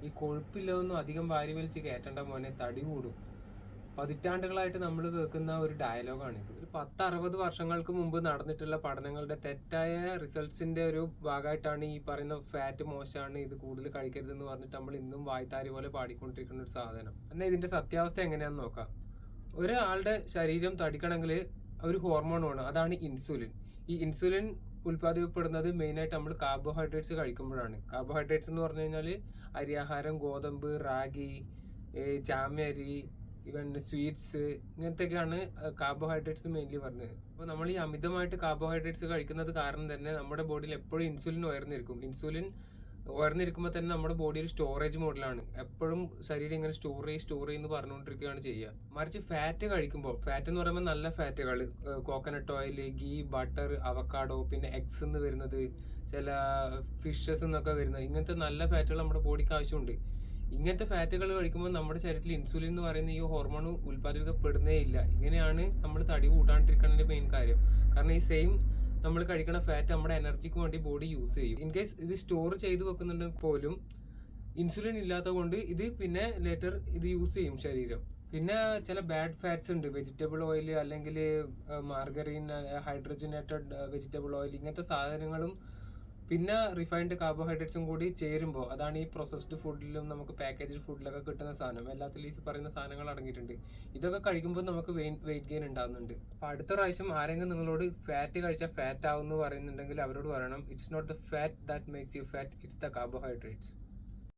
ഈ കൊഴുപ്പില്ലതൊന്നും അധികം വാരി വലിച്ച് കയറ്റേണ്ട മോനെ, തടി കൂടും. പതിറ്റാണ്ടുകളായിട്ട് നമ്മൾ കേൾക്കുന്ന ഒരു ഡയലോഗാണിത്. ഒരു 10-60 വർഷങ്ങൾക്ക് മുമ്പ് നടന്നിട്ടുള്ള പഠനങ്ങളുടെ തെറ്റായ റിസൾട്ട്സിന്റെ ഒരു ഭാഗമായിട്ടാണ് ഈ പറയുന്ന ഫാറ്റ് മോശമാണ്, ഇത് കൂടുതൽ കഴിക്കരുതെന്ന് പറഞ്ഞിട്ട് നമ്മൾ ഇന്നും വായ്ത്താരി പോലെ പാടിക്കൊണ്ടിരിക്കുന്ന ഒരു സാധനം. എന്നാൽ ഇതിന്റെ സത്യാവസ്ഥ എങ്ങനെയാണെന്ന് നോക്കാം. ഒരാളുടെ ശരീരം തടിക്കണമെങ്കിൽ ഒരു ഹോർമോൺ വേണം, അതാണ് ഇൻസുലിൻ. ഈ ഇൻസുലിൻ ഉൽപ്പാദിപ്പിക്കപ്പെടുന്നത് മെയിനായിട്ട് നമ്മൾ കാർബോഹൈഡ്രേറ്റ്സ് കഴിക്കുമ്പോഴാണ്. കാർബോഹൈഡ്രേറ്റ്സ് എന്ന് പറഞ്ഞു കഴിഞ്ഞാൽ അരിയാഹാരം, ഗോതമ്പ്, റാഗി, ജാമ്യരി, ഇവൻ സ്വീറ്റ്സ്, ഇങ്ങനത്തെയൊക്കെയാണ് കാർബോഹൈഡ്രേറ്റ്സ് മെയിൻലി പറഞ്ഞത്. അപ്പോൾ നമ്മൾ ഈ അമിതമായിട്ട് കാർബോഹൈഡ്രേറ്റ്സ് കഴിക്കുന്നത് കാരണം തന്നെ നമ്മുടെ ബോഡിയിൽ എപ്പോഴും ഇൻസുലിൻ ഉയർന്നിരിക്കും. ഇൻസുലിൻ ഉയർന്നിരിക്കുമ്പോൾ തന്നെ നമ്മുടെ ബോഡിയിൽ സ്റ്റോറേജ് മോഡിലാണ്. എപ്പോഴും ശരീരം ഇങ്ങനെ സ്റ്റോർ ചെയ്യുന്നു പറഞ്ഞുകൊണ്ടിരിക്കുകയാണ് ചെയ്യുക. മറിച്ച് ഫാറ്റ് കഴിക്കുമ്പോൾ, ഫാറ്റ് എന്ന് പറയുമ്പോൾ നല്ല ഫാറ്റുകൾ, coconut oil, ghee, butter, avocado, പിന്നെ എഗ്സ് എന്ന് വരുന്നത്, ചില ഫിഷസ് എന്നൊക്കെ വരുന്നത്, ഇങ്ങനത്തെ നല്ല ഫാറ്റുകൾ നമ്മുടെ ബോഡിക്ക് ആവശ്യമുണ്ട്. ഇങ്ങനത്തെ ഫാറ്റുകൾ കഴിക്കുമ്പോൾ നമ്മുടെ ശരീരത്തിൽ ഇൻസുലിൻ എന്ന് പറയുന്ന ഈ ഹോർമോൺ ഉൽപ്പാദിപ്പിക്കപ്പെടുന്നേ ഇല്ല. ഇങ്ങനെയാണ് നമ്മൾ തടി കൂട്ടാണ്ടിരിക്കുന്നതിന്റെ മെയിൻ കാര്യം. കാരണം ഈ സെയിം നമ്മൾ കഴിക്കുന്ന ഫാറ്റ് നമ്മുടെ എനർജിക്ക് വേണ്ടി ബോഡി യൂസ് ചെയ്യും. ഇൻ കേസ് ഇത് സ്റ്റോർ ചെയ്ത് വെക്കുന്നുണ്ടെങ്കിൽ പോലും ഇൻസുലിൻ ഇല്ലാത്തത് കൊണ്ട് ഇത് പിന്നെ ലേറ്റർ ഇത് യൂസ് ചെയ്യും ശരീരം. പിന്നെ ചില ബാഡ് ഫാറ്റ്സ് ഉണ്ട്, വെജിറ്റബിൾ ഓയിൽ അല്ലെങ്കിൽ മാർഗറിൻ, ഹൈഡ്രജനേറ്റഡ് വെജിറ്റബിൾ ഓയിൽ, ഇങ്ങനത്തെ സാധനങ്ങളും പിന്നെ റിഫൈൻഡ് കാർബോഹൈഡ്രേറ്റ്സും കൂടി ചേരുമ്പോൾ അതാണ് ഈ പ്രോസസ്ഡ് ഫുഡിലും നമുക്ക് പാക്കേജ്ഡ് ഫുഡിലൊക്കെ കിട്ടുന്ന സാധനം. എല്ലാത്തിലും ഈ പറയുന്ന സാധനങ്ങൾ അടങ്ങിയിട്ടുണ്ട്. ഇതൊക്കെ കഴിക്കുമ്പോൾ നമുക്ക് വെയിറ്റ് ഗെയിൻ ഉണ്ടാകുന്നുണ്ട്. അപ്പൊ അടുത്ത പ്രാവശ്യം ആരെങ്കിലും നിങ്ങളോട് ഫാറ്റ് കഴിച്ചാൽ ഫാറ്റ് ആവും എന്ന് പറയുന്നുണ്ടെങ്കിൽ അവരോട് പറയണം, it's not the fat that makes you fat, it's the carbohydrates.